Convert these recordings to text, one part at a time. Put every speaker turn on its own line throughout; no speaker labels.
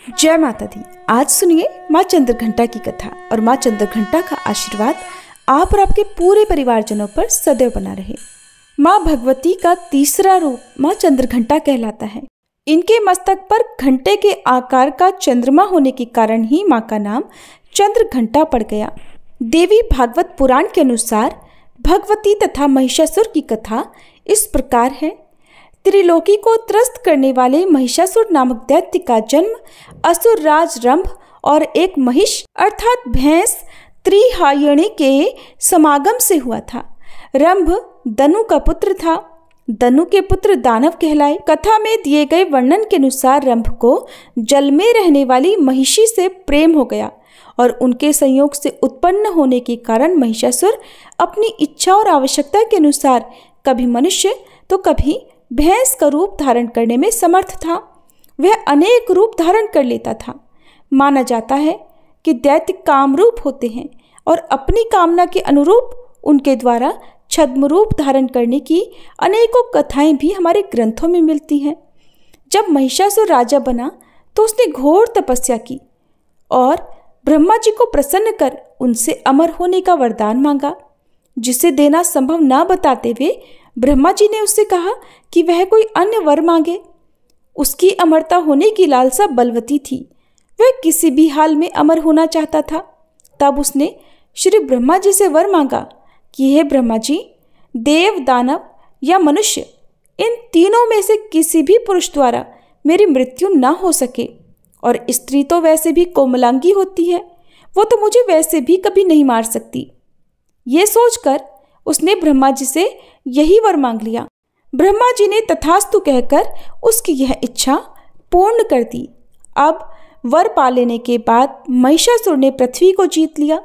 जय माता दी। आज सुनिए माँ चंद्रघंटा की कथा और माँ चंद्रघंटा का आशीर्वाद आप और आपके पूरे परिवारजनों पर सदैव बना रहे। माँ भगवती का तीसरा रूप माँ चंद्रघंटा कहलाता है। इनके मस्तक पर घंटे के आकार का चंद्रमा होने के कारण ही माँ का नाम चंद्रघंटा पड़ गया। देवी भागवत पुराण के अनुसार भगवती तथा महिषासुर की कथा इस प्रकार है। त्रिलोकी को त्रस्त करने वाले महिषासुर नामक दैत्य का जन्म असुर राज रंभ और एक महिष अर्थात भैंस त्रिहायणी के समागम से हुआ था। रंभ दनु का पुत्र था। दनु के पुत्र दानव कहलाए। कथा में दिए गए वर्णन के अनुसार रंभ को जल में रहने वाली महिषी से प्रेम हो गया और उनके संयोग से उत्पन्न होने के कारण महिषासुर अपनी इच्छा और आवश्यकता के अनुसार कभी मनुष्य तो कभी भैंस का रूप धारण करने में समर्थ था। वह अनेक रूप धारण कर लेता था। माना जाता है कि दैत्य कामरूप होते हैं और अपनी कामना के अनुरूप उनके द्वारा छद्म रूप धारण करने की अनेकों कथाएं भी हमारे ग्रंथों में मिलती हैं। जब महिषासुर राजा बना तो उसने घोर तपस्या की और ब्रह्मा जी को प्रसन्न कर उनसे अमर होने का वरदान मांगा, जिसे देना संभव न बताते हुए ब्रह्मा जी ने उससे कहा कि वह कोई अन्य वर मांगे। उसकी अमरता होने की लालसा बलवती थी। वह किसी भी हाल में अमर होना चाहता था। तब उसने श्री ब्रह्मा जी से वर मांगा कि हे ब्रह्मा जी, देव दानव या मनुष्य इन तीनों में से किसी भी पुरुष द्वारा मेरी मृत्यु न हो सके। और स्त्री तो वैसे भी कोमलांगी होती है, वो तो मुझे वैसे भी कभी नहीं मार सकती। ये सोचकर उसने ब्रह्मा जी से यही वर मांग लिया। ब्रह्मा जी ने तथास्तु कहकर उसकी यह इच्छा पूर्ण कर दी। अब वर पा लेने के बाद महिषासुर ने पृथ्वी को जीत लिया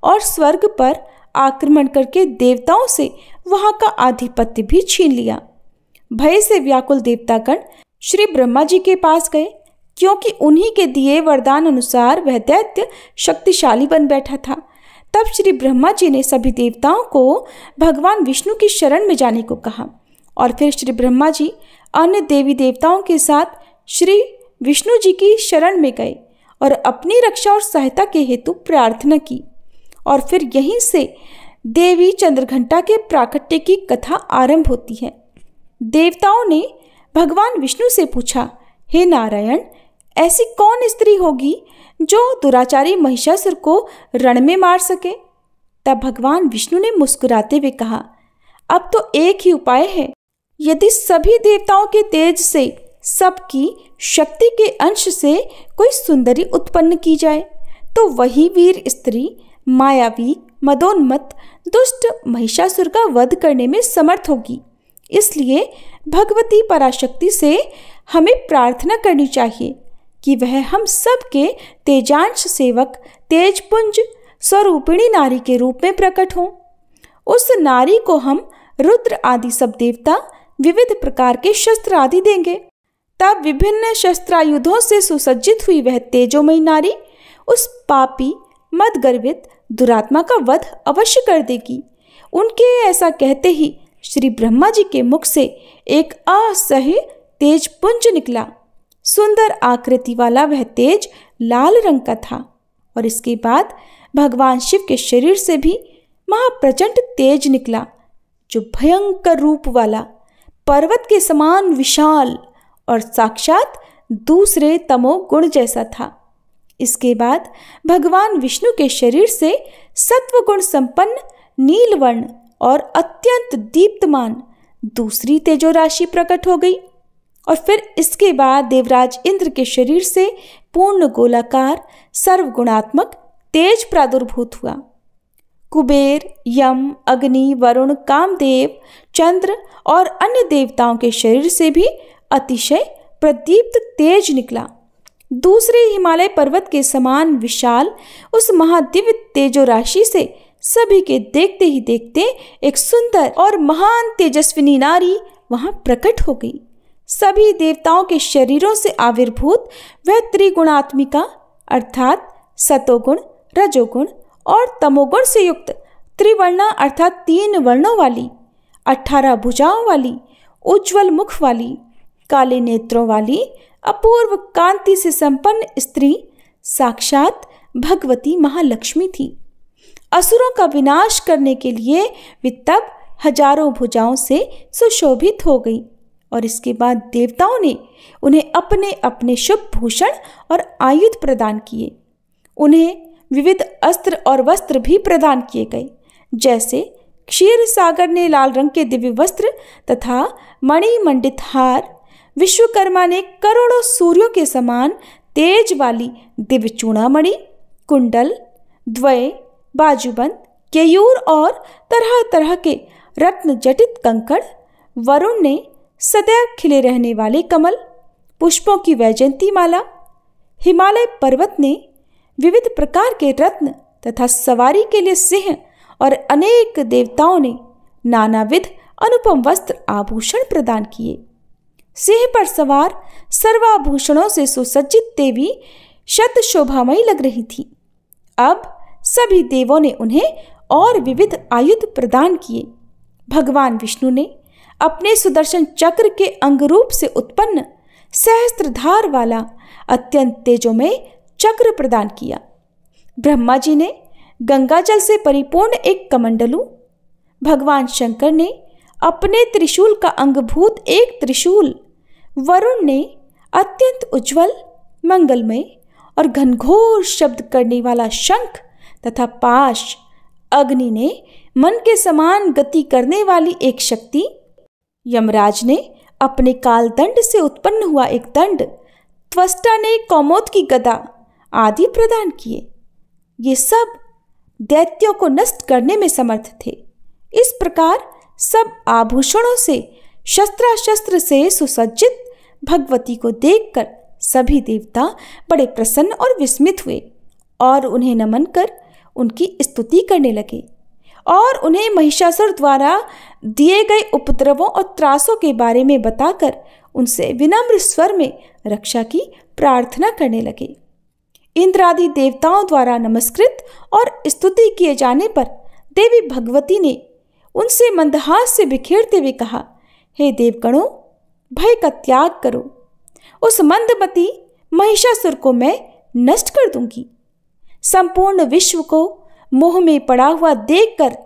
और स्वर्ग पर आक्रमण करके देवताओं से वहां का आधिपत्य भी छीन लिया। भय से व्याकुल देवतागण श्री ब्रह्मा जी के पास गए, क्योंकि उन्हीं के दिए वरदान अनुसार वह दैत्य शक्तिशाली बन बैठा था। तब श्री ब्रह्मा जी ने सभी देवताओं को भगवान विष्णु की शरण में जाने को कहा और फिर श्री ब्रह्मा जी अन्य देवी देवताओं के साथ श्री विष्णु जी की शरण में गए और अपनी रक्षा और सहायता के हेतु प्रार्थना की। और फिर यहीं से देवी चंद्रघंटा के प्राकट्य की कथा आरंभ होती है। देवताओं ने भगवान विष्णु से पूछा, हे नारायण, ऐसी कौन स्त्री होगी जो दुराचारी महिषासुर को रण में मार सके? तब भगवान विष्णु ने मुस्कुराते हुए कहा, अब तो एक ही उपाय है। यदि सभी देवताओं के तेज से, सबकी शक्ति के अंश से कोई सुंदरी उत्पन्न की जाए तो वही वीर स्त्री मायावी मदोन्मत्त दुष्ट महिषासुर का वध करने में समर्थ होगी। इसलिए भगवती पराशक्ति से हमें प्रार्थना करनी चाहिए कि वह हम सब के तेजांश सेवक तेजपुंज स्वरूपिणी नारी के रूप में प्रकट हों। उस नारी को हम रुद्र आदि सब देवता विविध प्रकार के शस्त्र आदि देंगे। तब विभिन्न शस्त्रायुधों से सुसज्जित हुई वह तेजोमयी नारी उस पापी मदगर्वित दुरात्मा का वध अवश्य कर देगी। उनके ऐसा कहते ही श्री ब्रह्मा जी के मुख से एक असह्य तेजपुंज निकला। सुंदर आकृति वाला वह तेज लाल रंग का था और इसके बाद भगवान शिव के शरीर से भी महाप्रचंड तेज निकला, जो भयंकर रूप वाला, पर्वत के समान विशाल और साक्षात दूसरे तमोगुण जैसा था। इसके बाद भगवान विष्णु के शरीर से सत्वगुण संपन्न नीलवर्ण और अत्यंत दीप्तमान दूसरी तेजो राशि प्रकट हो गई। और फिर इसके बाद देवराज इंद्र के शरीर से पूर्ण गोलाकार सर्वगुणात्मक तेज प्रादुर्भूत हुआ। कुबेर, यम, अग्नि, वरुण, कामदेव, चंद्र और अन्य देवताओं के शरीर से भी अतिशय प्रदीप्त तेज निकला। दूसरे हिमालय पर्वत के समान विशाल उस महादिव्य तेजो राशि से सभी के देखते ही देखते एक सुंदर और महान तेजस्विनी नारी वहां प्रकट हो गई। सभी देवताओं के शरीरों से आविर्भूत वह त्रिगुणात्मिका अर्थात सतोगुण, रजोगुण और तमोगुण से युक्त त्रिवर्णा अर्थात 3 वर्णों वाली, 18 भुजाओं वाली, उज्ज्वल मुख वाली, काले नेत्रों वाली, अपूर्व कांति से संपन्न स्त्री साक्षात भगवती महालक्ष्मी थी। असुरों का विनाश करने के लिए वे तब हजारों भुजाओं से सुशोभित हो गई और इसके बाद देवताओं ने उन्हें अपने अपने शुभ भूषण और आयुध प्रदान किए। उन्हें विविध अस्त्र और वस्त्र भी प्रदान किए गए, जैसे क्षीर सागर ने लाल रंग के दिव्य वस्त्र तथा मणिमंडित हार, विश्वकर्मा ने करोड़ों सूर्यों के समान तेज वाली दिव्य चूड़ामणि, कुंडल, द्वय, बाजूबंद, केयूर और तरह तरह के रत्न जटित कंकड़, वरुण ने सदैव खिले रहने वाले कमल, पुष्पों की वैजयंती माला, हिमालय पर्वत ने विविध प्रकार के रत्न तथा सवारी के लिए सिंह और अनेक देवताओं ने नानाविध अनुपम वस्त्र आभूषण प्रदान किए। सिंह पर सवार सर्वाभूषणों से सुसज्जित देवी शत शोभामयी लग रही थी। अब सभी देवों ने उन्हें और विविध आयुध प्रदान किए। भगवान विष्णु ने अपने सुदर्शन चक्र के अंगरूप से उत्पन्न सहस्त्रधार वाला अत्यंत तेजोमय चक्र प्रदान किया। ब्रह्मा जी ने गंगा जल से परिपूर्ण एक कमंडलू, भगवान शंकर ने अपने त्रिशूल का अंगभूत एक त्रिशूल, वरुण ने अत्यंत उज्जवल, मंगलमय और घनघोर शब्द करने वाला शंख तथा पाश, अग्नि ने मन के समान गति करने वाली एक शक्ति, यमराज ने अपने कालदंड से उत्पन्न हुआ एक दंड, त्वष्टा ने कौमोद की गदा आदि प्रदान किए। ये सब दैत्यों को नष्ट करने में समर्थ थे। इस प्रकार सब आभूषणों से शस्त्रास्त्र से सुसज्जित भगवती को देखकर सभी देवता बड़े प्रसन्न और विस्मित हुए और उन्हें नमन कर उनकी स्तुति करने लगे और उन्हें महिषासुर द्वारा दिए गए उपद्रवों और त्रासों के बारे में बताकर उनसे विनम्र स्वर में रक्षा की प्रार्थना करने लगे। इंद्र आदि देवताओं द्वारा नमस्कृत और स्तुति किए जाने पर देवी भगवती ने उनसे मंदहास से बिखेरते हुए कहा, हे देवगणों, भय का त्याग करो। उस मंदमती महिषासुर को मैं नष्ट कर दूंगी। संपूर्ण विश्व को मोह में पड़ा हुआ देखकर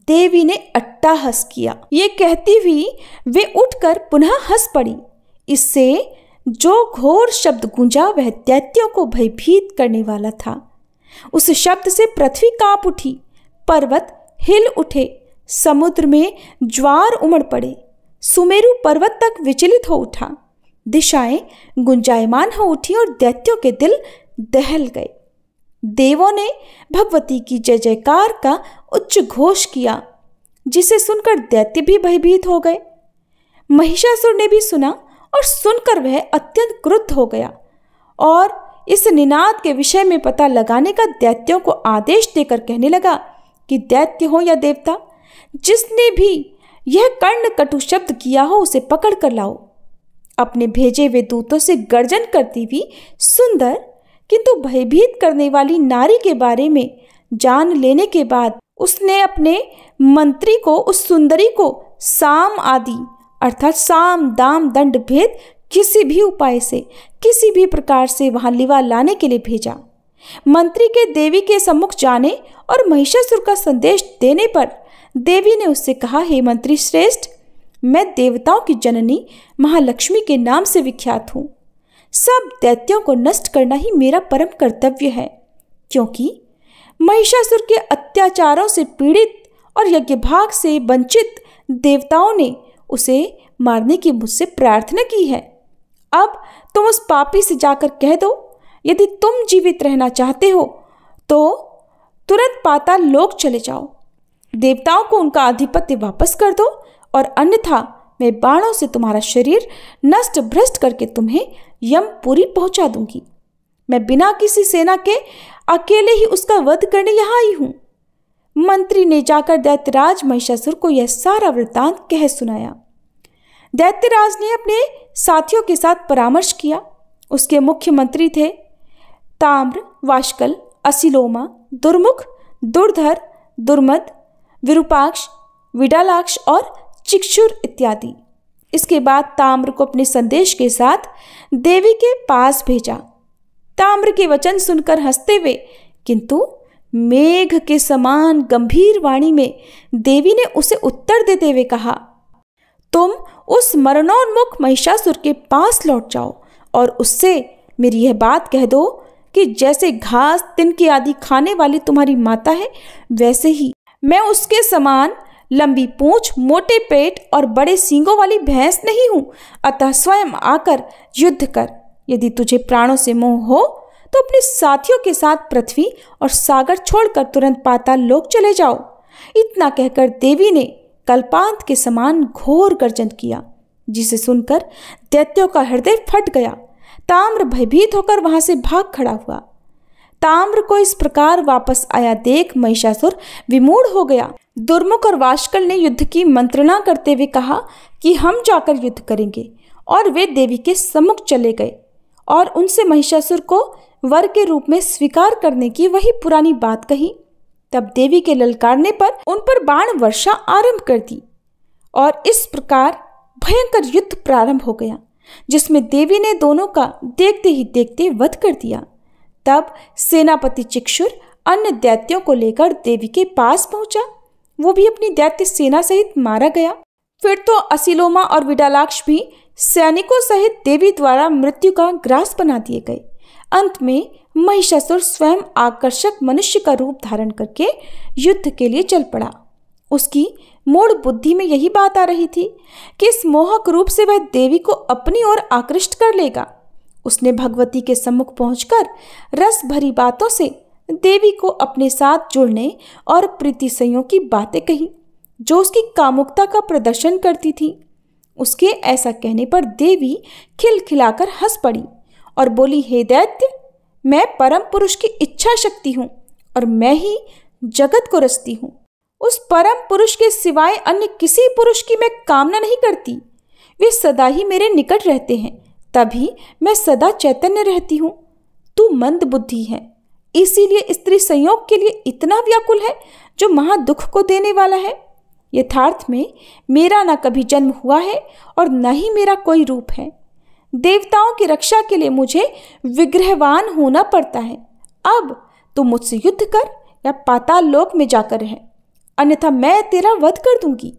देवी ने अट्टहास किया। ये कहती हुई वे उठकर पुनः हंस पड़ी। इससे जो घोर शब्द गूंजा वह दैत्यों को भयभीत करने वाला था। उस शब्द से पृथ्वी कांप उठी, पर्वत हिल उठे, समुद्र में ज्वार उमड़ पड़े, सुमेरु पर्वत तक विचलित हो उठा, दिशाएं गुंजायमान हो उठी और दैत्यों के दिल दहल गए। देवों ने भगवती की जय जयकार का उच्च घोष किया, जिसे सुनकर दैत्य भी भयभीत हो गए। महिषासुर ने भी सुना और सुनकर वह अत्यंत क्रुद्ध हो गया और इस निनाद के विषय में पता लगाने का दैत्यों को आदेश देकर कहने लगा कि दैत्य हो या देवता, जिसने भी यह कर्ण कटु शब्द किया हो उसे पकड़ कर लाओ। अपने भेजे हुए दूतों से गर्जन करती हुई सुंदर किंतु भयभीत करने वाली नारी के बारे में जान लेने के बाद उसने अपने मंत्री को उस सुंदरी को साम आदि अर्थात साम दाम दंड भेद किसी भी उपाय से किसी भी प्रकार से वहां लिवा लाने के लिए भेजा। मंत्री के देवी के सम्मुख जाने और महिषासुर का संदेश देने पर देवी ने उससे कहा, हे मंत्री श्रेष्ठ, मैं देवताओं की जननी महालक्ष्मी के नाम से विख्यात हूँ। सब दैत्यों को नष्ट करना ही मेरा परम कर्तव्य है, क्योंकि महिषासुर के अत्याचारों से पीड़ित और यज्ञभाग से वंचित देवताओं ने उसे मारने की मुझसे प्रार्थना की है। अब तुम उस पापी से जाकर कह दो, यदि तुम जीवित रहना चाहते हो तो तुरंत पाताल लोक चले जाओ, देवताओं को उनका आधिपत्य वापस कर दो और अन्यथा मैं बाणों से तुम्हारा शरीर नष्ट भ्रष्ट करके तुम्हें यमपुरी पहुंचा दूंगी। मैं बिना किसी सेना के अकेले ही उसका वध करने यहाँ आई हूँ। मंत्री ने जाकर दैत्यराज महिषासुर को यह सारा वृत्तांत कह सुनाया। दैत्यराज ने अपने साथियों के साथ परामर्श किया। उसके मुख्य मंत्री थे ताम्र, वाष्कल, असिलोमा, दुर्मुख, दुर्धर, दुर्मद, विरूपाक्ष, विडालाक्ष और चिक्षुर इत्यादि। इसके बाद ताम्र को अपने संदेश के साथ देवी के पास भेजा। ताम्र के वचन सुनकर हंसते हुए किंतु मेघ के समान गंभीर वाणी में देवी ने उसे उत्तर देते हुए कहा, तुम उस मरणोन्मुख महिषासुर के पास लौट जाओ और उससे मेरी यह बात कह दो कि जैसे घास तिनके आदि खाने वाली तुम्हारी माता है, वैसे ही मैं उसके समान लंबी पूंछ, मोटे पेट और बड़े सींगों वाली भैंस नहीं हूं। अतः स्वयं आकर युद्ध कर। यदि तुझे प्राणों से मोह हो तो अपने साथियों के साथ पृथ्वी और सागर छोड़कर तुरंत पाताल लोक चले जाओ। इतना कहकर देवी ने कल्पांत के समान घोर गर्जन किया, जिसे सुनकर दैत्यों का हृदय फट गया। ताम्र भयभीत होकर वहां से भाग खड़ा हुआ। ताम्र को इस प्रकार वापस आया देख महिषासुर विमूढ़ हो गया। दुर्मुख और वाष्कल ने युद्ध की मंत्रणा करते हुए कहा कि हम जाकर युद्ध करेंगे, और वे देवी के सम्मुख चले गए और उनसे महिषासुर को वर के रूप में स्वीकार करने की वही पुरानी बात कही। तब देवी के ललकारने पर उन पर बाण वर्षा आरंभ कर दी और इस प्रकार भयंकर युद्ध प्रारंभ हो गया, जिसमें देवी ने दोनों का देखते ही देखते वध कर दिया। तब सेनापति चिक्षुर अन्य दैत्यों को लेकर देवी के पास पहुंचा। वो भी अपनी दैत्य सेना सहित मारा गया। फिर तो असिलोमा और विडालाक्ष भी सैनिकों सहित देवी द्वारा मृत्यु का ग्रास बना दिए गए। अंत में महिषासुर स्वयं आकर्षक मनुष्य का रूप धारण करके युद्ध के लिए चल पड़ा। उसकी मूढ़ बुद्धि में यही बात आ रही थी कि इस मोहक रूप से वह देवी को अपनी ओर आकृष्ट कर लेगा। उसने भगवती के सम्मुख पहुंचकर रस भरी बातों से देवी को अपने साथ जुड़ने और प्रीति संयोग की बातें कही, जो उसकी कामुकता का प्रदर्शन करती थी। उसके ऐसा कहने पर देवी खिलखिलाकर हंस पड़ी और बोली, हे दैत्य, मैं परम पुरुष की इच्छा शक्ति हूँ और मैं ही जगत को रचती हूँ। उस परम पुरुष के सिवाय अन्य किसी पुरुष की मैं कामना नहीं करती। वे सदा ही मेरे निकट रहते हैं, तभी मैं सदा चैतन्य रहती हूँ। तू मंद बुद्धि है, इसीलिए स्त्री संयोग के लिए इतना व्याकुल है, जो महादुख को देने वाला है। यथार्थ में मेरा न कभी जन्म हुआ है और न ही मेरा कोई रूप है। देवताओं की रक्षा के लिए मुझे विग्रहवान होना पड़ता है। अब तू मुझसे युद्ध कर या पाताल लोक में जाकर रह, अन्यथा मैं तेरा वध कर दूंगी।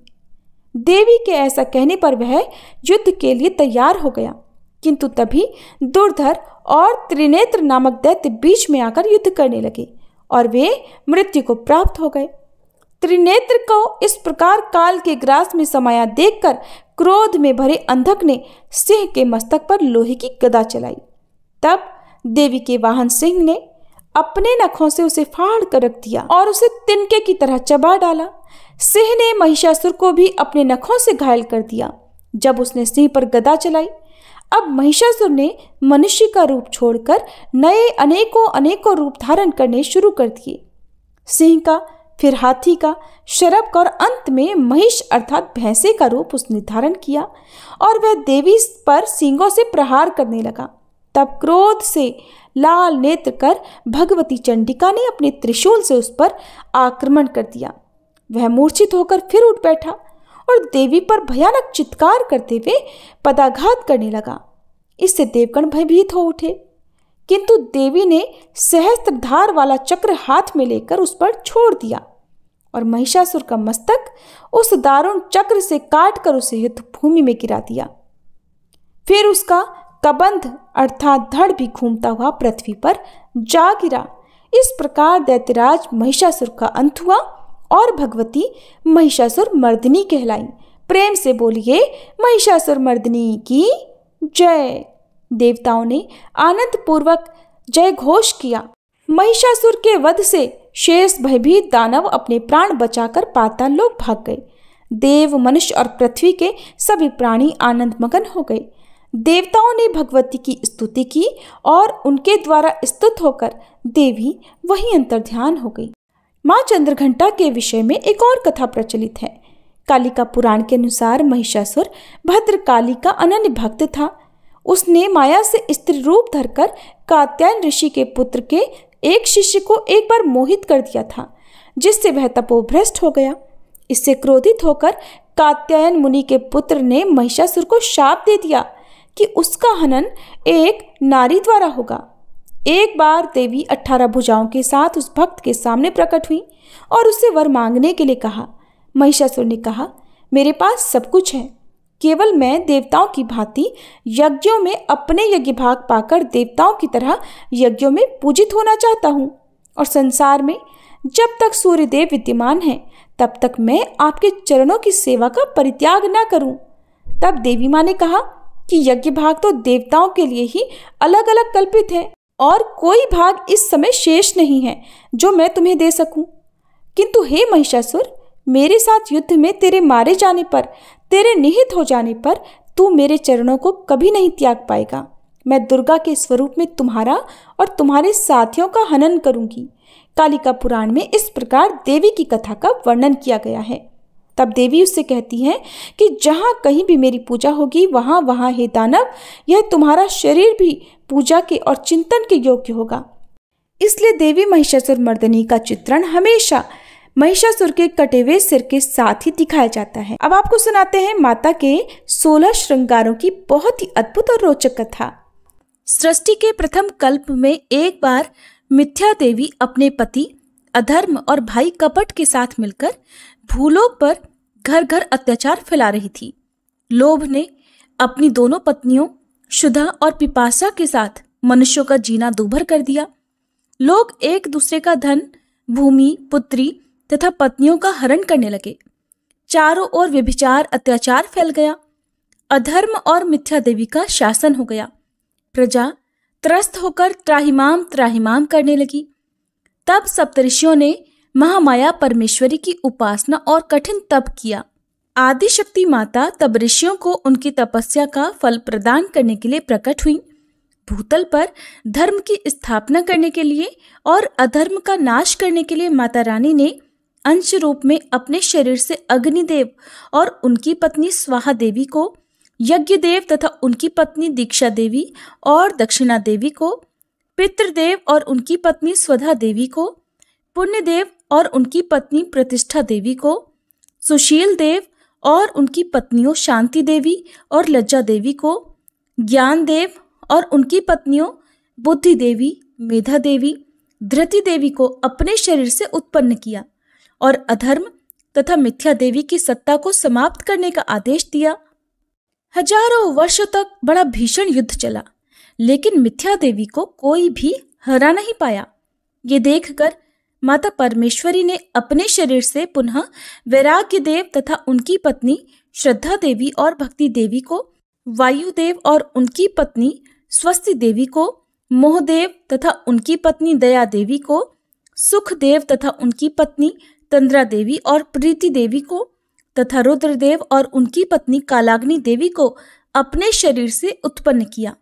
देवी के ऐसा कहने पर वह युद्ध के लिए तैयार हो गया, किंतु तभी दुर्धर और त्रिनेत्र नामक दैत्य बीच में आकर युद्ध करने लगे और वे मृत्यु को प्राप्त हो गए। त्रिनेत्र को इस प्रकार काल के ग्रास में समाया देखकर क्रोध में भरे अंधक ने सिंह के मस्तक पर लोहे की गदा चलाई। तब देवी के वाहन सिंह ने अपने नखों से उसे फाड़ कर रख दिया और उसे तिनके की तरह चबा डाला। सिंह ने महिषासुर को भी अपने नखों से घायल कर दिया जब उसने सिंह पर गदा चलाई। अब महिषासुर ने मनुष्य का रूप छोड़कर नए अनेकों अनेकों रूप धारण करने शुरू कर दिए। सिंह का, फिर हाथी का, शरभ का और अंत में महिष अर्थात भैंसे का रूप उसने धारण किया और वह देवी पर सींगों से प्रहार करने लगा। तब क्रोध से लाल नेत्र कर भगवती चंडिका ने अपने त्रिशूल से उस पर आक्रमण कर दिया। वह मूर्छित होकर फिर उठ बैठा और देवी पर भयानक चित्कार करते हुए पदाघात करने लगा। इससे देवगण भयभीत हो उठे, किंतु देवी ने सहस्त्रधार वाला चक्र हाथ में लेकर उस पर छोड़ दिया और महिषासुर का मस्तक उस दारुण चक्र से काटकर उसे युद्ध भूमि में गिरा दिया। फिर उसका कबंध अर्थात धड़ भी घूमता हुआ पृथ्वी पर जा गिरा। इस प्रकार दैत्यराज महिषासुर का अंत हुआ और भगवती महिषासुर मर्दिनी कहलाई। प्रेम से बोलिए महिषासुर मर्दिनी की जय। देवताओं ने आनंद पूर्वक जय घोष किया। महिषासुर के वध से शेष भयभीत दानव अपने प्राण बचाकर पाताल लोक भाग गए। देव, मनुष्य और पृथ्वी के सभी प्राणी आनंद मगन हो गए। देवताओं ने भगवती की स्तुति की और उनके द्वारा स्तुत होकर देवी वहीं अंतर्ध्यान हो गई। माँ चंद्रघंटा के विषय में एक और कथा प्रचलित है। कालिका पुराण के अनुसार महिषासुर भद्रकाली का अनन्य भक्त था। उसने माया से स्त्री रूप धरकर कात्यायन ऋषि के पुत्र के एक शिष्य को एक बार मोहित कर दिया था, जिससे वह तपोभ्रष्ट हो गया। इससे क्रोधित होकर कात्यायन मुनि के पुत्र ने महिषासुर को शाप दे दिया कि उसका हनन एक नारी द्वारा होगा। एक बार देवी 18 भुजाओं के साथ उस भक्त के सामने प्रकट हुई और उससे वर मांगने के लिए कहा। महिषासुर ने कहा, मेरे पास सब कुछ है, केवल मैं देवताओं की भांति यज्ञों में अपने यज्ञ भाग पाकर देवताओं की तरह यज्ञों में पूजित होना चाहता हूँ, और संसार में जब तक सूर्यदेव विद्यमान है तब तक मैं आपके चरणों की सेवा का परित्याग न करूं। तब देवी माँ ने कहा कि यज्ञ भाग तो देवताओं के लिए ही अलग अलग कल्पित है और कोई भाग इस समय शेष नहीं है जो मैं तुम्हें दे सकूं। किंतु हे महिषासुर, मेरे साथ युद्ध में तेरे मारे जाने पर, तेरे निहित हो जाने पर तू मेरे चरणों को कभी नहीं त्याग पाएगा। मैं दुर्गा के स्वरूप में तुम्हारा और तुम्हारे साथियों का हनन करूंगी। कालिका पुराण में इस प्रकार देवी की कथा का वर्णन किया गया है। तब देवी उससे कहती हैं कि जहाँ कहीं भी मेरी पूजा होगी वहाँ वहाँ हे दानव, यह तुम्हारा शरीर भी पूजा के और चिंतन के योग्य होगा। इसलिए देवी महिषासुर मर्दनी का चित्रण हमेशा महिषासुर के कटे हुए सिर के साथ ही दिखाया जाता है। अब आपको सुनाते हैं माता के 16 श्रृंगारों की बहुत ही अद्भुत और रोचक कथा। सृष्टि के प्रथम कल्प में एक बार मिथ्या देवी अपने पति अधर्म और भाई कपट के साथ मिलकर भूलोक पर घर घर अत्याचार फैला रही थी। लोभ ने अपनी दोनों पत्नियों शुदा और पिपासा के साथ मनुष्यों का जीना दूभर कर दिया। लोग एक दूसरे का धन, भूमि, पुत्री तथा पत्नियों का हरण करने लगे। चारों ओर व्यभिचार अत्याचार फैल गया। अधर्म और मिथ्या देवी का शासन हो गया। प्रजा त्रस्त होकर त्राहिमाम त्राहिमाम करने लगी। तब सप्तऋषियों ने महामाया परमेश्वरी की उपासना और कठिन तप किया। आदिशक्ति माता तब ऋषियों को उनकी तपस्या का फल प्रदान करने के लिए प्रकट हुई। भूतल पर धर्म की स्थापना करने के लिए और अधर्म का नाश करने के लिए माता रानी ने अंश रूप में अपने शरीर से अग्निदेव और उनकी पत्नी स्वाहा देवी को, यज्ञदेव तथा उनकी पत्नी दीक्षा देवी और दक्षिणा देवी को, पितृदेव और उनकी पत्नी स्वधा देवी को, पुण्यदेव और उनकी पत्नी प्रतिष्ठा देवी को, सुशील देव और उनकी पत्नियों शांति देवी और लज्जा देवी को, ज्ञान देव और उनकी पत्नियों बुद्धि देवी, मेधा देवी, धृति देवी को अपने शरीर से उत्पन्न किया और अधर्म तथा मिथ्या देवी की सत्ता को समाप्त करने का आदेश दिया। हजारों वर्षों तक बड़ा भीषण युद्ध चला, लेकिन मिथ्या देवी को कोई भी हरा नहीं पाया। ये देखकर माता परमेश्वरी ने अपने शरीर से पुनः वैराग्य देव तथा उनकी पत्नी श्रद्धा देवी और भक्ति देवी को, वायुदेव और उनकी पत्नी स्वस्ति देवी को, मोहदेव तथा उनकी पत्नी दया देवी को, सुखदेव तथा उनकी पत्नी तंद्रा देवी और प्रीति देवी को तथा रुद्रदेव और उनकी पत्नी कालाग्नि देवी को अपने शरीर से उत्पन्न किया।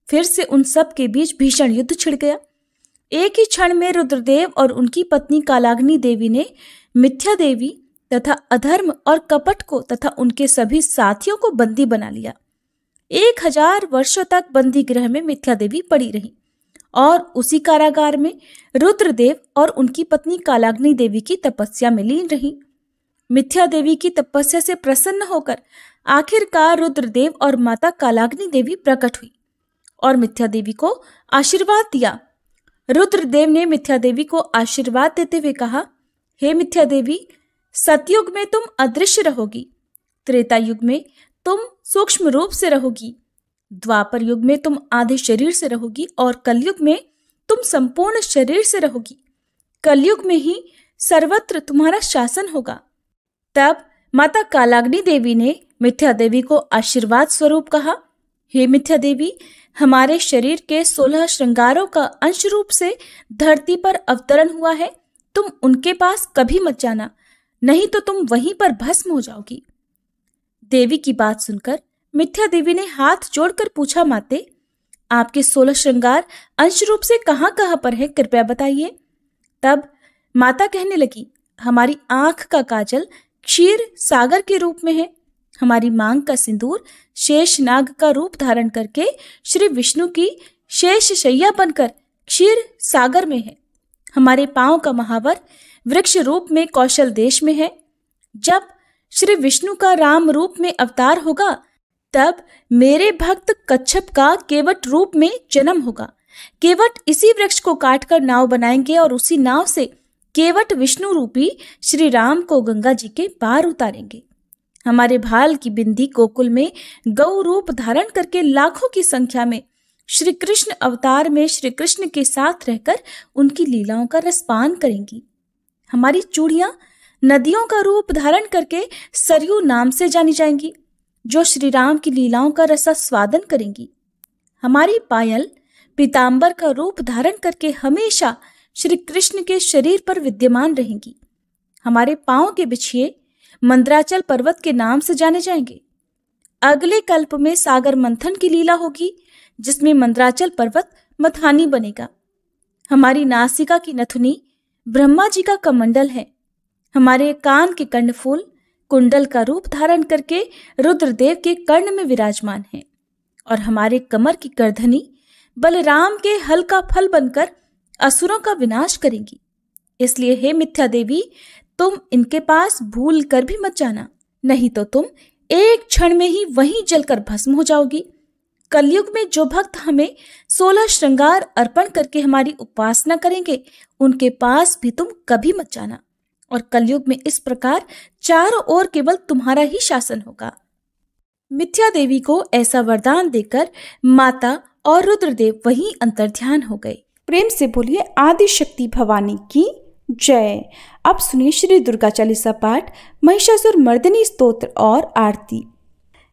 फिर से उन सब के बीच भीषण युद्ध छिड़ गया। एक ही क्षण में रुद्रदेव और उनकी पत्नी कालाग्नि देवी ने मिथ्या देवी तथा अधर्म और कपट को तथा उनके सभी साथियों को बंदी बना लिया। 1000 वर्षों तक बंदी गृह में मिथ्या देवी पड़ी रही और उसी कारागार में रुद्रदेव और उनकी पत्नी कालाग्नि देवी की तपस्या में लीन रही। मिथ्या देवी की तपस्या से प्रसन्न होकर आखिरकार रुद्रदेव और माता कालाग्नि देवी प्रकट हुई और मिथ्या देवी को आशीर्वाद दिया। रुद्रदेव ने मिथ्या देवी को आशीर्वाद देते हुए कहा, हे मिथ्या देवी, सतयुग में तुम अदृश्य रहोगी, त्रेता युग में तुम सूक्ष्म रूप से रहोगी, द्वापर युग में तुम आधे शरीर से रहोगी और कलयुग में तुम संपूर्ण शरीर से रहोगी। कलयुग में ही सर्वत्र तुम्हारा शासन होगा। तब माता कालाग्नि देवी ने मिथ्या देवी को आशीर्वाद स्वरूप कहा, हे मिथ्या देवी, हमारे शरीर के 16 श्रृंगारों का अंश रूप से धरती पर अवतरण हुआ है। तुम उनके पास कभी मत जाना, नहीं तो तुम वहीं पर भस्म हो जाओगी। देवी की बात सुनकर मिथ्या देवी ने हाथ जोड़कर पूछा, माते, आपके 16 श्रृंगार अंश रूप से कहाँ कहाँ पर है, कृपया बताइए। तब माता कहने लगी, हमारी आंख का काजल क्षीर सागर के रूप में है, हमारी मांग का सिंदूर शेष नाग का रूप धारण करके श्री विष्णु की शेष शैया बनकर क्षीर सागर में है, हमारे पांव का महावर वृक्ष रूप में कौशल देश में है, जब श्री विष्णु का राम रूप में अवतार होगा, तब मेरे भक्त कच्छप का केवट रूप में जन्म होगा। केवट इसी वृक्ष को काटकर नाव बनाएंगे और उसी नाव से केवट विष्णु रूपी श्री राम को गंगा जी के पार उतारेंगे। हमारे भाल की बिंदी गोकुल में गौ रूप धारण करके लाखों की संख्या में श्री कृष्ण अवतार में श्री कृष्ण के साथ रहकर उनकी लीलाओं का रसपान करेंगी। हमारी चूड़ियां नदियों का रूप धारण करके सरयू नाम से जानी जाएंगी, जो श्री राम की लीलाओं का रसास्वादन करेंगी। हमारी पायल पीतांबर का रूप धारण करके हमेशा श्री कृष्ण के शरीर पर विद्यमान रहेंगी। हमारे पांव के बिछिए मंद्राचल पर्वत के नाम से जाने जाएंगे। अगले कल्प में सागर मंथन की लीला होगी, जिसमें मंद्राचल पर्वत मथानी बनेगा। हमारी नासिका की नथुनी ब्रह्मा जी का कमंडल है। हमारे कान के कर्णफूल कुंडल का रूप धारण करके रुद्रदेव के कर्ण में विराजमान है और हमारे कमर की करधनी बलराम के हल का फल बनकर असुरों का विनाश करेंगी। इसलिए हे मिथ्या देवी, तुम इनके पास भूल कर भी मत जाना, नहीं तो तुम एक क्षण में ही वहीं जलकर भस्म हो जाओगी। कलयुग में जो भक्त हमें 16 श्रृंगार अर्पण करके हमारी उपासना करेंगे, उनके पास भी तुम कभी मत जाना। और कलयुग में इस प्रकार चारों ओर केवल तुम्हारा ही शासन होगा। मिथ्या देवी को ऐसा वरदान देकर माता और रुद्रदेव वहीं अंतर्ध्यान हो गए। प्रेम से बोलिए आदि शक्ति भवानी की जय। अब सुनिए श्री दुर्गा चालीसा पाठ, महिषासुर मर्दिनी स्तोत्र और आरती।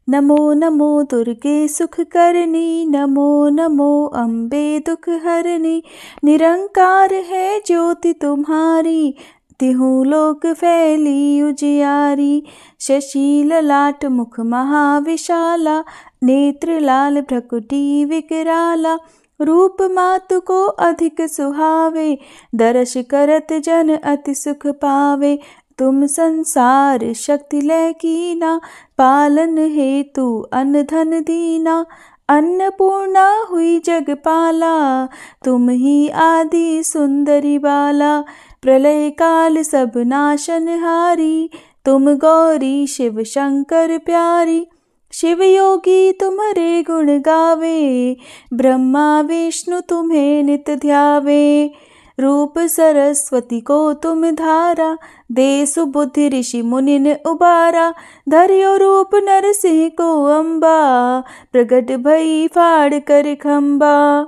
नमो नमो दुर्गे सुख करनी, नमो नमो अम्बे दुख हरनी। निरंकार है ज्योति तुम्हारी, तिहु लोक फैली उजियारी। शशि ललाट मुख महाविशाला, नेत्र लाल भ्रकुटी विकराला। रूप मातु को अधिक सुहावे, दर्श करत जन अति सुख पावे। तुम संसार शक्ति लय कीना, पालन हेतु अन्न धन दीना। अन्नपूर्णा हुई जगपाला, तुम ही आदि सुंदरी बाला। प्रलय काल सब नाशनहारी, तुम गौरी शिव शंकर प्यारी। शिव योगी तुम्हारे गुण गावे, ब्रह्मा विष्णु तुम्हें नित ध्यावे। रूप सरस्वती को तुम धारा, दे सुबुद्धि ऋषि मुनिन उबारा। धर्यो रूप नरसिंह को अम्बा, प्रगट भई फाड़ कर खम्बा।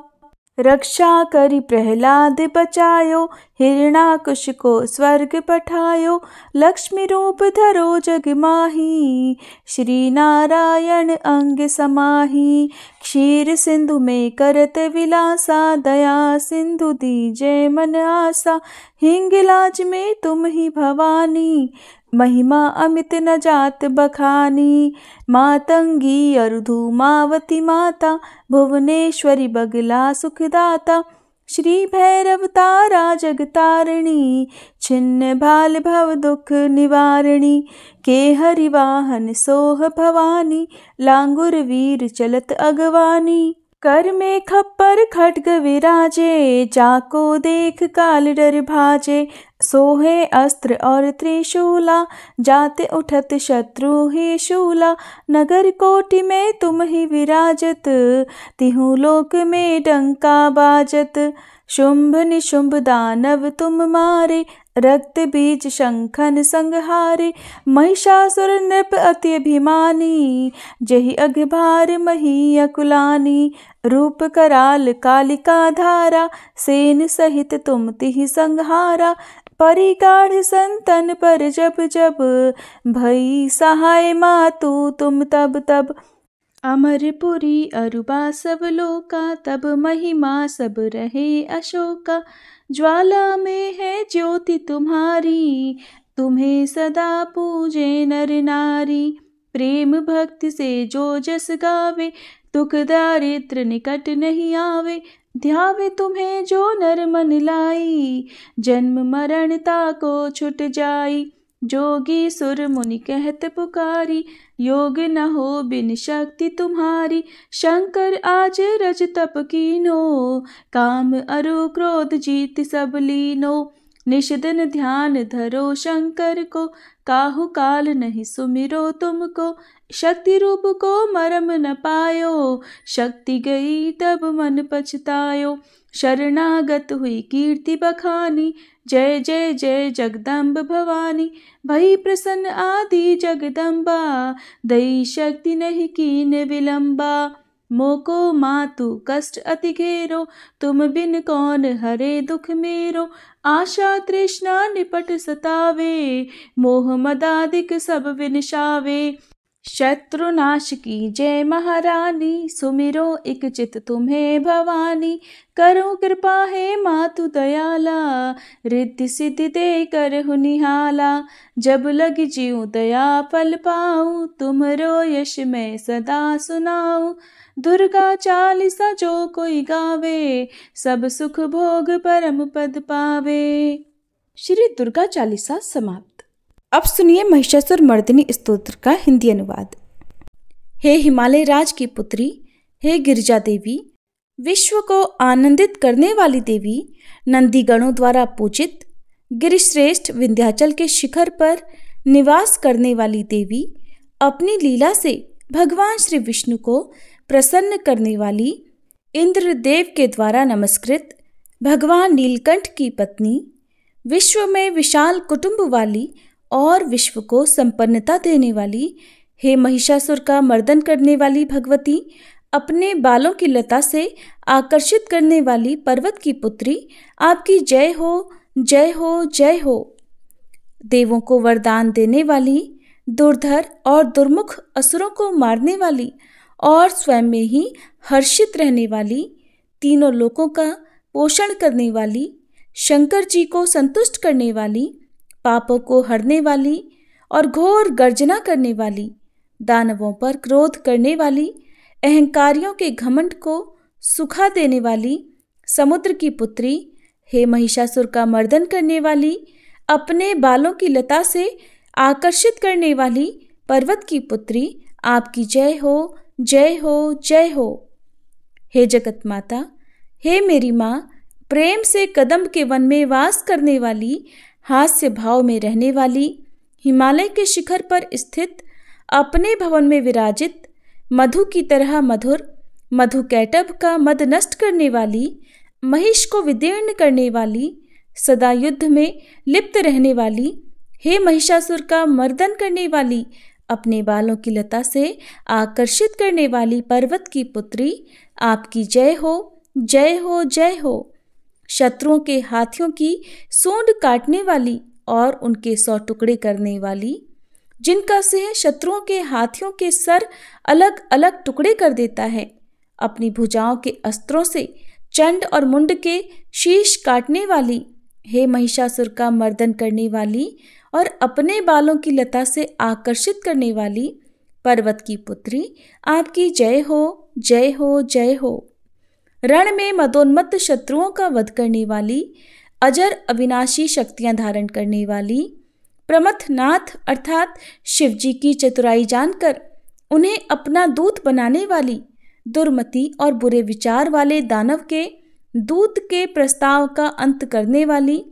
रक्षा करी प्रहलाद बचायो, हिरणाकुश को स्वर्ग पठायो। लक्ष्मी रूप धरो जग माही, श्री नारायण अंग समाही। क्षीर सिंधु में करत विलासा, दया सिंधु दीजे मन आसा। हिंगलाज में तुम ही भवानी, महिमा अमित न जात बखानी। मातंगी अरुधुमावती माता, भुवनेश्वरी बगला सुखदाता। श्री भैरव तारा जगतारिणी, छिन्न भाल भव दुख निवारिणी। के हरिवाहन सोह भवानी, लांगुर वीर चलत अगवानी। कर में खप्पर खड्ग विराजे, जाको देख काल डर भाजे। सोहे अस्त्र और त्रिशूला, जाते उठत शत्रु ही शूला। नगर कोटि में तुम ही विराजत, तिहु लोक में डंका बाजत। शुंभ निशुंभ दानव तुम मारे, रक्त बीज शंखन संहारे। महिषासुर नृप अति अभिमानी, जहि अघभार मही अकुलानी। रूप कराल कालिका धारा, सेन सहित तुम तिहि संहारा। परिगाढ़ संतन पर जब जब, भई सहाय मातु तुम तब तब। अमरपुरी अरुबा सब लोका, तब महिमा सब रहे अशोका। ज्वाला में है ज्योति तुम्हारी, तुम्हें सदा पूजे नर नारी। प्रेम भक्ति से जो जस गावे, दुख दारिद्र निकट नहीं आवे। ध्यावे तुम्हें जो नर मन लाई, जन्म मरण ताको छुट जाई। जोगी सुर मुनि कहत पुकारी, योग न हो बिन शक्ति तुम्हारी। शंकर आज रज तप कीनो, काम अरु क्रोध जीत सब लीनो। निशिदिन ध्यान धरो शंकर को, काहू काल नहीं सुमिरो तुमको। शक्ति रूप को मरम न पायो, शक्ति गई तब मन पछतायो। शरणागत हुई कीर्ति बखानी, जय जय जय जगदम्ब भवानी। भई प्रसन्न आदि जगदम्बा, दई शक्ति नहीं कीन विलंबा। मोको मातु कष्ट अति घेरो, तुम बिन कौन हरे दुख मेरो। आशा तृष्णा निपट सतावे, मोह मदादिक सब विनशावे। शत्रुनाश की जय महारानी, सुमिरो इक चित तुम्हें भवानी। करो कृपा है मातु दयाला, रिद्धि सिद्धि दे करहु निहाला। जब लग जीऊँ दया फल पाऊँ, तुमरो यश मैं सदा सुनाऊँ। दुर्गा चालीसा जो कोई गावे, सब सुख भोग परम पद पावे।
श्री दुर्गा चालीसा समाप्त। अब सुनिए महिषासुर मर्दिनी स्तोत्र का हिंदी अनुवाद। हे हिमालय राज की पुत्री, हे गिरिजा देवी, विश्व को आनंदित करने वाली देवी, नंदी गणों द्वारा पूजित, गिरिश्रेष्ठ विंध्याचल के शिखर पर निवास करने वाली देवी, अपनी लीला से भगवान श्री विष्णु को प्रसन्न करने वाली, इंद्रदेव के द्वारा नमस्कृत, भगवान नीलकंठ की पत्नी, विश्व में विशाल कुटुंब वाली और विश्व को संपन्नता देने वाली, हे महिषासुर का मर्दन करने वाली भगवती, अपने बालों की लता से आकर्षित करने वाली पर्वत की पुत्री, आपकी जय हो जय हो जय हो। देवों को वरदान देने वाली, दुर्धर और दुर्मुख असुरों को मारने वाली और स्वयं में ही हर्षित रहने वाली, तीनों लोकों का पोषण करने वाली, शंकर जी को संतुष्ट करने वाली, पापों को हरने वाली और घोर गर्जना करने वाली, दानवों पर क्रोध करने वाली, अहंकारियों के घमंड को सुखा देने वाली, समुद्र की पुत्री, हे महिषासुर का मर्दन करने वाली, अपने बालों की लता से आकर्षित करने वाली पर्वत की पुत्री, आपकी जय हो जय हो जय हो। हे जगत माता, हे मेरी माँ, प्रेम से कदम्ब के वन में वास करने वाली, हास्य भाव में रहने वाली, हिमालय के शिखर पर स्थित, अपने भवन में विराजित, मधु की तरह मधुर, मधु कैटभ का मद नष्ट करने वाली, महिष को विदीर्ण करने वाली, सदा युद्ध में लिप्त रहने वाली, हे महिषासुर का मर्दन करने वाली, अपने बालों की लता से आकर्षित करने वाली पर्वत की पुत्री, आपकी जय हो जय हो जय हो। शत्रुओं के हाथियों की सूंड काटने वाली और उनके 100 टुकड़े करने वाली, जिनका सिंह शत्रुओं के हाथियों के सर अलग अलग टुकड़े कर देता है, अपनी भुजाओं के अस्त्रों से चंड और मुंड के शीश काटने वाली, हे महिषासुर का मर्दन करने वाली और अपने बालों की लता से आकर्षित करने वाली पर्वत की पुत्री, आपकी जय हो जय हो जय हो। रण में मदोन्मत्त शत्रुओं का वध करने वाली, अजर अविनाशी शक्तियां धारण करने वाली, प्रमथनाथ अर्थात शिवजी की चतुराई जानकर उन्हें अपना दूत बनाने वाली, दुर्मति और बुरे विचार वाले दानव के दूत के प्रस्ताव का अंत करने वाली,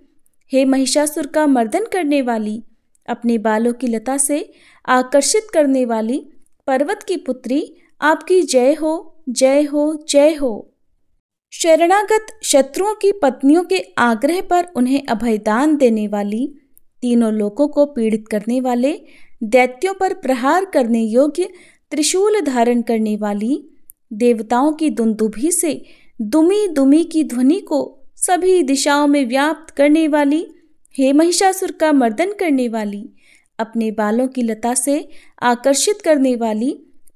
हे महिषासुर का मर्दन करने वाली, अपने बालों की लता से आकर्षित करने वाली पर्वत की पुत्री, आपकी जय हो जय हो जय हो। शरणागत शत्रुओं की पत्नियों के आग्रह पर उन्हें अभयदान देने वाली, तीनों लोकों को पीड़ित करने वाले, दैत्यों पर प्रहार करने योग्य त्रिशूल धारण करने वाली, देवताओं की दुंदुभी से दुमी दुमी की ध्वनि को सभी दिशाओं में व्याप्त करने वाली, हे महिषासुर का मर्दन करने वाली, अपने बालों की लता से आकर्षित करने वाली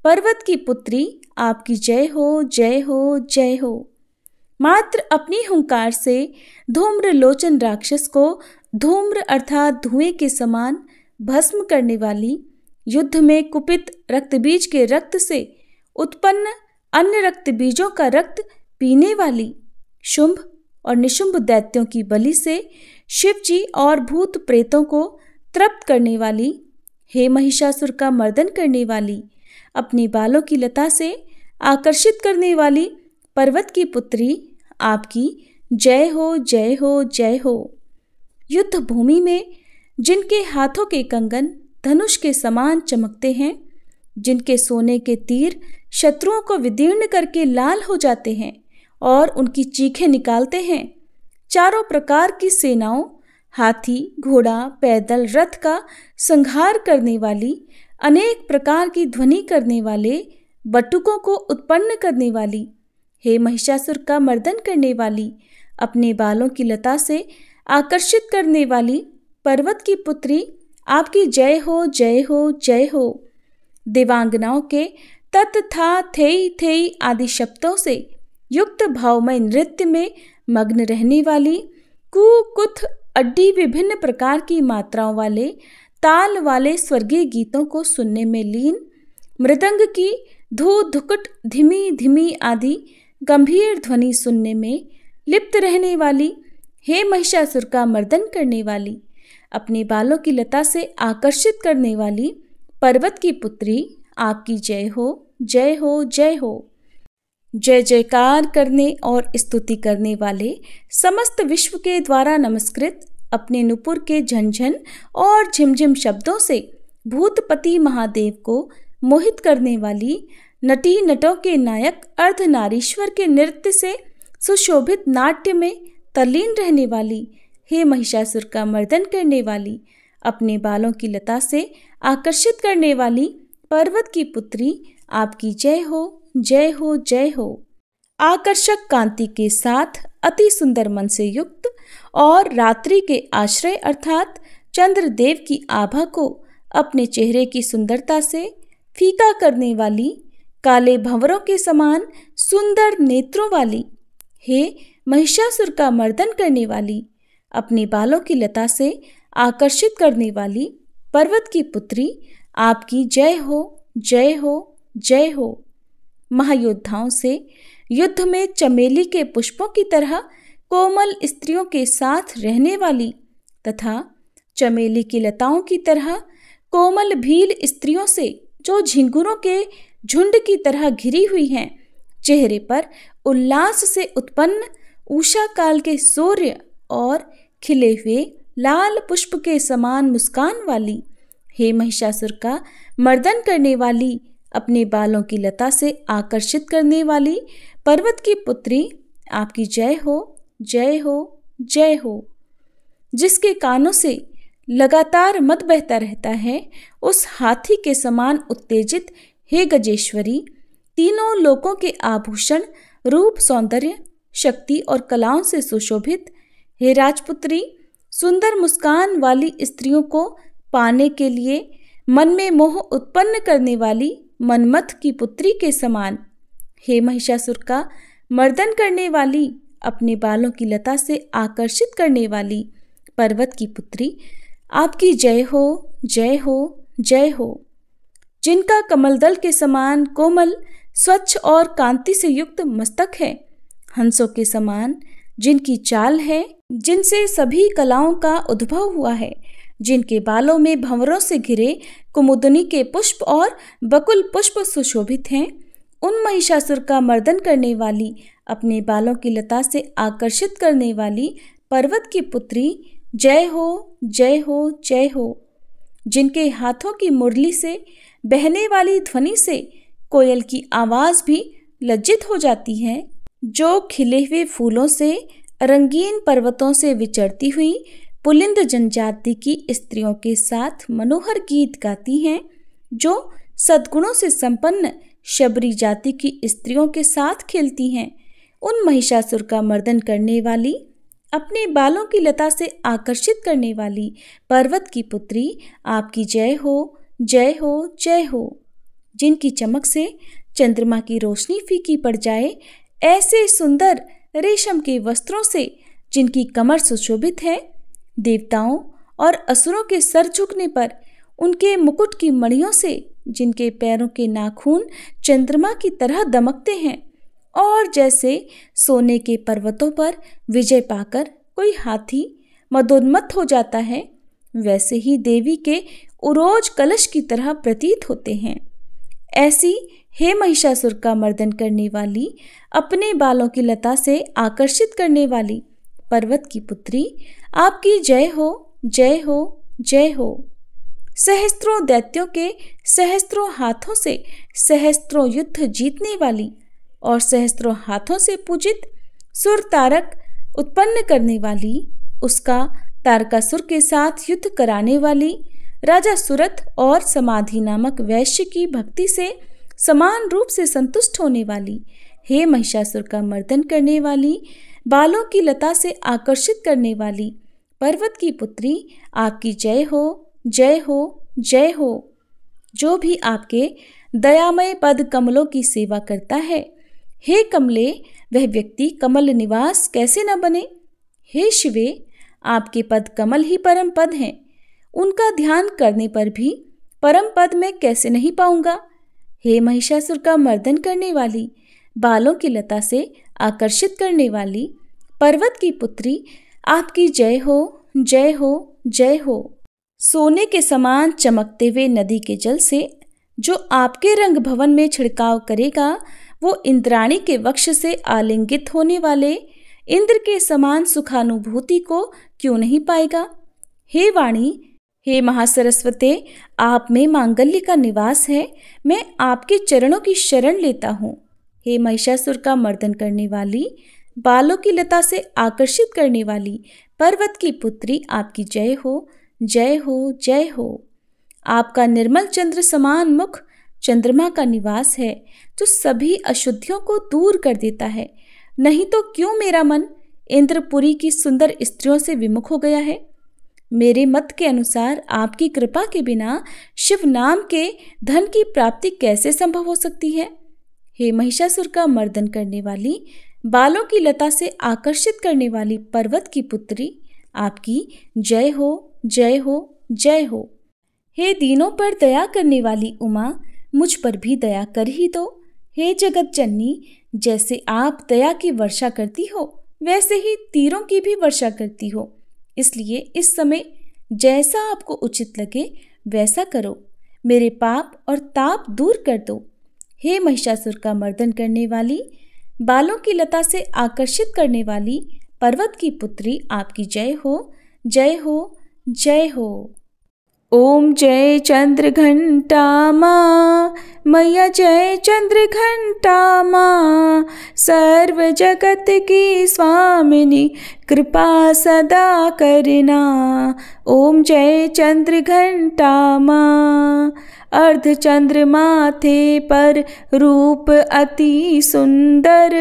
पर्वत की पुत्री, आपकी जय हो जय हो जय हो। मात्र अपनी हुंकार से धूम्र लोचन राक्षस को धूम्र अर्थात धुएं के समान भस्म करने वाली, युद्ध में कुपित रक्तबीज के रक्त से उत्पन्न अन्य रक्त बीजों का रक्त पीने वाली, शुंभ और निशुंभ दैत्यों की बलि से शिव जी और भूत प्रेतों को तृप्त करने वाली, हे महिषासुर का मर्दन करने वाली, अपनी बालों की लता से आकर्षित करने वाली पर्वत की पुत्री, आपकी जय हो जय हो जय हो।
युद्ध भूमि में जिनके हाथों के कंगन धनुष के समान चमकते हैं, जिनके सोने के तीर शत्रुओं को विदीर्ण करके लाल हो जाते हैं और उनकी चीखें निकालते हैं, चारों प्रकार की सेनाओं, हाथी, घोड़ा, पैदल, रथ का संहार करने वाली, अनेक प्रकार की ध्वनि करने वाले, बटुकों को उत्पन्न करने वाली, हे महिषासुर का मर्दन करने वाली, अपने बालों की लता से आकर्षित करने वाली पर्वत की पुत्री, आपकी जय हो, जय हो, जय हो। देवांगनाओं के तत् था थेई थेई आदि शब्दों से युक्त भावमय नृत्य में मग्न रहने वाली, कु कुथ अड्डी विभिन्न प्रकार की मात्राओं वाले, ताल वाले स्वर्गीय गीतों को सुनने में लीन, मृदंग की धू धुकुट धीमी धीमी आदि गंभीर ध्वनि सुनने में लिप्त रहने वाली, हे महिषासुर का मर्दन करने वाली, अपने बालों की लता से आकर्षित करने वाली पर्वत की पुत्री, आपकी जय हो, जय हो, जय हो। जय जयकार करने और स्तुति करने वाले, समस्त विश्व के द्वारा नमस्कृत, अपने नुपुर के झंझन और झिमझिम शब्दों से भूतपति महादेव को मोहित करने वाली, नटी नटों के नायक अर्धनारीश्वर के नृत्य से सुशोभित नाट्य में तल्लीन रहने वाली, हे महिषासुर का मर्दन करने वाली, अपने बालों की लता से आकर्षित करने वाली पर्वत की पुत्री, आपकी जय हो, जय हो, जय हो। आकर्षक कांति के साथ अति सुंदर मन से युक्त और रात्रि के आश्रय अर्थात चंद्रदेव की आभा को अपने चेहरे की सुंदरता से फीका करने वाली, काले भंवरों के समान सुंदर नेत्रों वाली, हे महिषासुर का मर्दन करने वाली, अपने बालों की लता से आकर्षित करने वाली पर्वत की पुत्री, आपकी जय हो, जय हो, जय हो। महायोद्धाओं से युद्ध में चमेली के पुष्पों की तरह कोमल स्त्रियों के साथ रहने वाली तथा चमेली की लताओं की तरह कोमल भील स्त्रियों से जो झिंगुरों के झुंड की तरह घिरी हुई हैं, चेहरे पर उल्लास से उत्पन्न उषा काल के सूर्य और खिले हुए लाल पुष्प के समान मुस्कान वाली, हे महिषासुर का मर्दन करने वाली, अपने बालों की लता से आकर्षित करने वाली पर्वत की पुत्री, आपकी जय हो, जय हो, जय हो। जिसके कानों से लगातार मद बहता रहता है, उस हाथी के समान उत्तेजित, हे गजेश्वरी, तीनों लोकों के आभूषण, रूप, सौंदर्य, शक्ति और कलाओं से सुशोभित, हे राजपुत्री, सुंदर मुस्कान वाली स्त्रियों को पाने के लिए मन में मोह उत्पन्न करने वाली मनमथ की पुत्री के समान, हे महिषासुर का मर्दन करने वाली, अपने बालों की लता से आकर्षित करने वाली पर्वत की पुत्री, आपकी जय हो, जय हो, जय हो। जिनका कमलदल के समान कोमल, स्वच्छ और कांति से युक्त मस्तक है, हंसों के समान जिनकी चाल है, जिनसे सभी कलाओं का उद्भव हुआ है, जिनके बालों में भंवरों से घिरे कुमुदनी के पुष्प और बकुल पुष्प सुशोभित हैं, उन महिषासुर का मर्दन करने वाली, अपने बालों की लता से आकर्षित करने वाली पर्वत की पुत्री, जय हो, जय हो, जय हो। जिनके हाथों की मुरली से बहने वाली ध्वनि से कोयल की आवाज भी लज्जित हो जाती है, जो खिले हुए फूलों से रंगीन पर्वतों से विचरती हुई पुलिंद जनजाति की स्त्रियों के साथ मनोहर गीत गाती हैं, जो सद्गुणों से संपन्न शबरी जाति की स्त्रियों के साथ खेलती हैं, उन महिषासुर का मर्दन करने वाली, अपने बालों की लता से आकर्षित करने वाली पर्वत की पुत्री, आपकी जय हो, जय हो, जय हो। जिनकी चमक से चंद्रमा की रोशनी फीकी पड़ जाए, ऐसे सुंदर रेशम के वस्त्रों से जिनकी कमर सुशोभित है, देवताओं और असुरों के सर झुकने पर उनके मुकुट की मणियों से जिनके पैरों के नाखून चंद्रमा की तरह दमकते हैं, और जैसे सोने के पर्वतों पर विजय पाकर कोई हाथी मदोन्मत्त हो जाता है, वैसे ही देवी के उरोज कलश की तरह प्रतीत होते हैं। ऐसी हे महिषासुर का मर्दन करने वाली, अपने बालों की लता से आकर्षित करने वाली
पर्वत की पुत्री, आपकी जय हो, जय हो, जय हो। सहस्त्रों दैत्यों के सहस्त्रों हाथों से सहस्त्रों युद्ध जीतने वाली और सहस्त्रों हाथों से पूजित सुर तारक उत्पन्न करने वाली, उसका तारकासुर के साथ युद्ध कराने वाली, राजा सुरथ और समाधि नामक वैश्य की भक्ति से समान रूप से संतुष्ट होने वाली, हे महिषासुर का मर्दन करने वाली, बालों की लता से आकर्षित करने वाली पर्वत की पुत्री, आपकी जय हो, जय हो, जय हो। जो भी आपके दयामय पद कमलों की सेवा करता है, हे कमले, वह व्यक्ति कमल निवास कैसे न बने। हे शिवे, आपके पद कमल ही परम पद हैं, उनका ध्यान करने पर भी परम पद में कैसे नहीं पाऊंगा। हे महिषासुर का मर्दन करने वाली, बालों की लता से आकर्षित करने वाली पर्वत की पुत्री, आपकी जय हो, जय हो, जय हो। सोने के समान चमकते हुए नदी के जल से जो आपके रंग भवन में छिड़काव करेगा, वो इंद्राणी के वक्ष से आलिंगित होने वाले इंद्र के समान सुखानुभूति को क्यों नहीं पाएगा। हे वाणी, हे महासरस्वते, आप में मांगल्य का निवास है, मैं आपके चरणों की शरण लेता हूँ। हे महिषासुर का मर्दन करने वाली, बालों की लता से आकर्षित करने वाली पर्वत की पुत्री, आपकी जय हो, जय हो, जय हो। आपका निर्मल चंद्र समान मुख चंद्रमा का निवास है, जो सभी अशुद्धियों को दूर कर देता है। नहीं तो क्यों मेरा मन इंद्रपुरी की सुंदर स्त्रियों से विमुख हो गया है। मेरे मत के अनुसार आपकी कृपा के बिना शिव नाम के धन की प्राप्ति कैसे संभव हो सकती है। हे महिषासुर का मर्दन करने वाली, बालों की लता से आकर्षित करने वाली पर्वत की पुत्री, आपकी जय हो, जय हो, जय हो। हे दीनों पर दया करने वाली उमा, मुझ पर भी दया कर ही दो। हे जगत जननी, जैसे आप दया की वर्षा करती हो, वैसे ही तीरों की भी वर्षा करती हो, इसलिए इस समय जैसा आपको उचित लगे वैसा करो, मेरे पाप और ताप दूर कर दो। हे महिषासुर का मर्दन करने वाली, बालों की लता से आकर्षित करने वाली पर्वत की पुत्री, आपकी जय हो, जय हो, जय हो। ओम जय चंद्र घंटा माँ, मैया जय चंद्र घंटा माँ, सर्व जगत की स्वामिनी, कृपा सदा करना। ओम जय चंद्र घंटा माँ, अर्ध चंद्र माथे पर रूप अति सुंदर,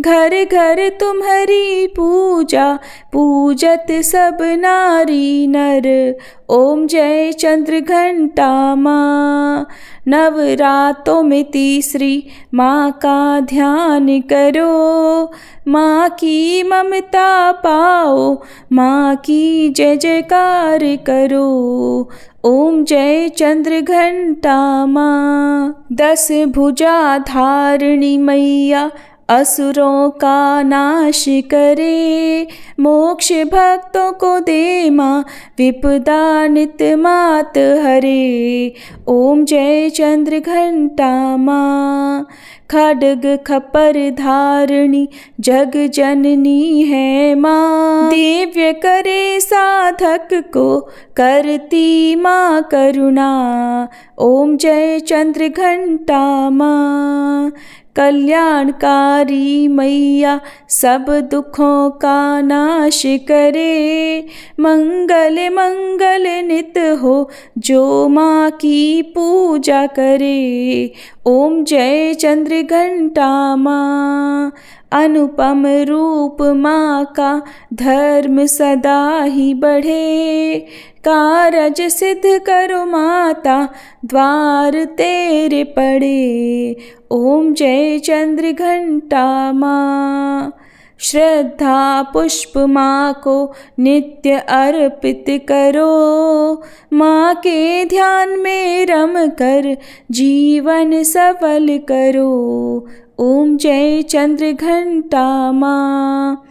घर घर तुम्हारी पूजा, पूजत सब नारी नर। ओम जय चंद्र घंटा माँ, नवरातों में तीसरी माँ का ध्यान करो, माँ की ममता पाओ, माँ की जय जयकार करो। ओम जय चंद्र घंटा माँ, 10 भुजा धारिणी मैया, असुरों का नाश करे, मोक्ष भक्तों को दे माँ, विपदा नित मात हरे। ओम जय चंद्र घंटा माँ, खड्ग खपर धारिणी जग जननी है माँ, दिव्य करे साधक को करती माँ करुणा। ओम जय चंद्र घंटा माँ, कल्याणकारी मैया, सब दुखों का नाश करे, मंगल मंगल नित हो जो माँ की पूजा करे। ओम जय चंद्र घंटा माँ, अनुपम रूप माँ का धर्म सदा ही बढ़े, कारज सिद्ध करो माता, द्वार तेरे पड़े। ओम जय चंद्र घंटा माँ, श्रद्धा पुष्प माँ को नित्य अर्पित करो, माँ के ध्यान में रम कर जीवन सफल करो। ओम जय चंद्र घंटा माँ,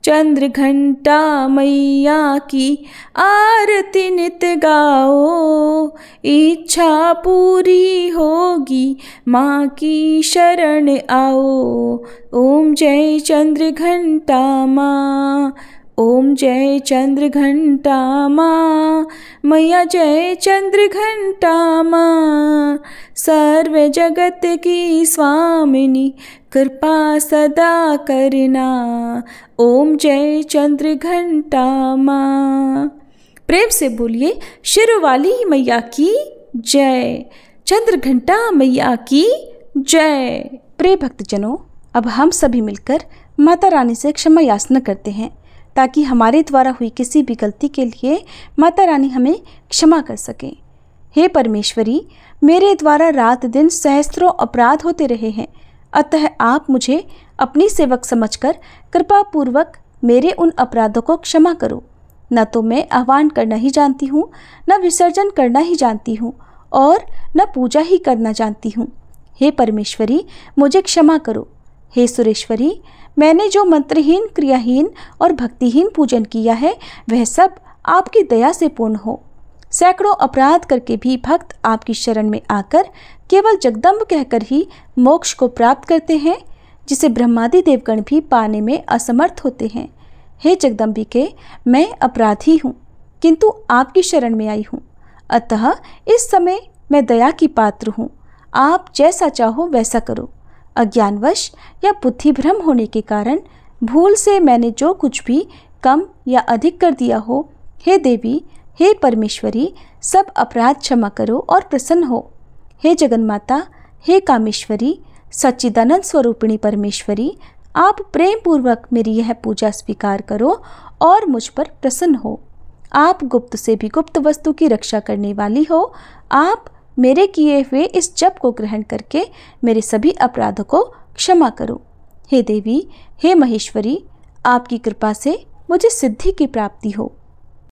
चंद्र घंटा मैया की आरती नित गाओ, इच्छा पूरी होगी माँ की शरण आओ। ओम जय चंद्र घंटा माँ, ओम जय चंद्र घंटा माँ, मैया जय चंद्र घंटा माँ। सर्व जगत की स्वामिनी कृपा सदा करना, ओम जय चंद्र घंटा माँ। प्रेम से बोलिए शिरोवाली मैया की जय, चंद्र घंटा मैया की जय। प्रिय भक्तजनों, अब हम सभी मिलकर माता रानी से क्षमा याचना करते हैं ताकि हमारे द्वारा हुई किसी भी गलती के लिए माता रानी हमें क्षमा कर सके। हे परमेश्वरी, मेरे द्वारा रात दिन सहस्त्रों अपराध होते रहे हैं, अतः आप मुझे अपनी सेवक समझकर कृपा पूर्वक मेरे उन अपराधों को क्षमा करो। न तो मैं आह्वान करना ही जानती हूँ, न विसर्जन करना ही जानती हूँ, और न पूजा ही करना जानती हूँ। हे परमेश्वरी, मुझे क्षमा करो। हे सुरेश्वरी, मैंने जो मंत्रहीन, क्रियाहीन और भक्तिहीन पूजन किया है वह सब आपकी दया से पूर्ण हो। सैकड़ों अपराध करके भी भक्त आपकी शरण में आकर केवल जगदम्ब कहकर ही मोक्ष को प्राप्त करते हैं, जिसे ब्रह्मादि देवगण भी पाने में असमर्थ होते हैं। हे जगदम्बिके, मैं अपराधी हूँ, किंतु आपकी शरण में आई हूँ, अतः इस समय मैं दया की पात्र हूँ। आप जैसा चाहो वैसा करो। अज्ञानवश या बुद्धि भ्रम होने के कारण भूल से मैंने जो कुछ भी कम या अधिक कर दिया हो, हे देवी, हे परमेश्वरी, सब अपराध क्षमा करो और प्रसन्न हो। हे जगन्माता, हे कामेश्वरी, सच्चिदानंद स्वरूपिणी परमेश्वरी, आप प्रेम पूर्वक मेरी यह पूजा स्वीकार करो और मुझ पर प्रसन्न हो। आप गुप्त से भी गुप्त वस्तु की रक्षा करने वाली हो। आप मेरे किए हुए इस जप को ग्रहण करके मेरे सभी अपराधों को क्षमा करो। हे देवी, हे महेश्वरी, आपकी कृपा से मुझे सिद्धि की प्राप्ति हो।